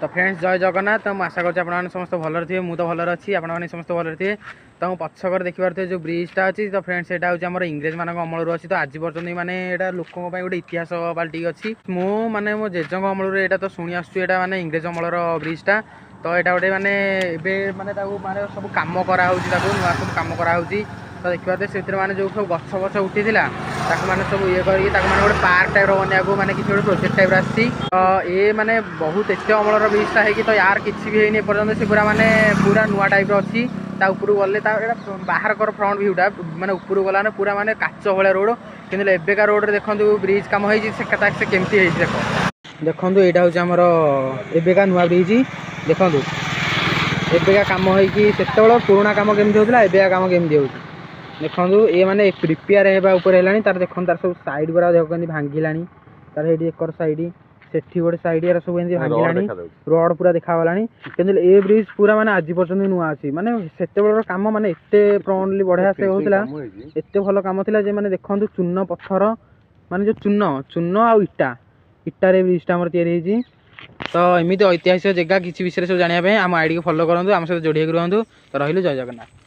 तो फ्रेंड्स जय जगन्नाथ। तो मुझे आशा कर समस्त भलर थे, मुझे तो भलर अच्छी, आपने समस्त भलर थे। तो पछकर देखिए जो ब्रिजटा अच्छी तो फ्रेंड्स यहाँ हूँ इंग्रेज मान अमल अच्छी। तो आज पर्यटन माने लोकों गोटे इतिहास पलटि अच्छी। मुझे मो जेज अमल यहाँ तो शुणी आसूँ माने इंग्रेज अमलर ब्रिजटा। तो यहाँ गोटे माने माने माने सब कम कराऊँ नुआ सब कम कराऊँ। तो देखिए से माने जो सब गछ गछ उठी मैंने सब ये कर गोटे पार्क टाइप बनवाक मैंने किसी गोटे प्रोजेक्ट टाइप आसी। तो ये मैंने बहुत एत अमलर ब्रिजटा है तो यार किसी भी है एपर्तन से पूरा माने पूरा नुआ टाइप अच्छी। उपरू गले बाहर कर फ्रंट भ्यूटा माने उपरू गला पूरा माने काच भाया रोड कि एବେका रोड रे देखो ब्रिज कम हो केमती देख देखो यहाँ हूँ आमर एବେका नुआ ब्रिज देखो एବେका कम हो पुराणा कम केमती होता एବେका कम केमती हो देखो ये माने प्रिपेयर है तार देखो तार सब साइड गुरा देखो भांगिला तार ये एकर साइड सेठी गोटे साइड यार सब भांगिलानी रोड पूरा देखा कि ए ब्रिज पूरा माने आज पर्यटन नुआ अच्छी माने से कम माने एत फ्रंटली बढ़िया से होता एत भल कम था जे माने देखो चून पत्थर माने जो चून चून आ इटा इटारे ब्रिजटा आम या। तो एमती ऐतिहासिक जगह किसी विषय सब जानापी आम आईडी को फॉलो करूँ आम सहित जोड़ी रुहतु। तो रही जय जगन्नाथ।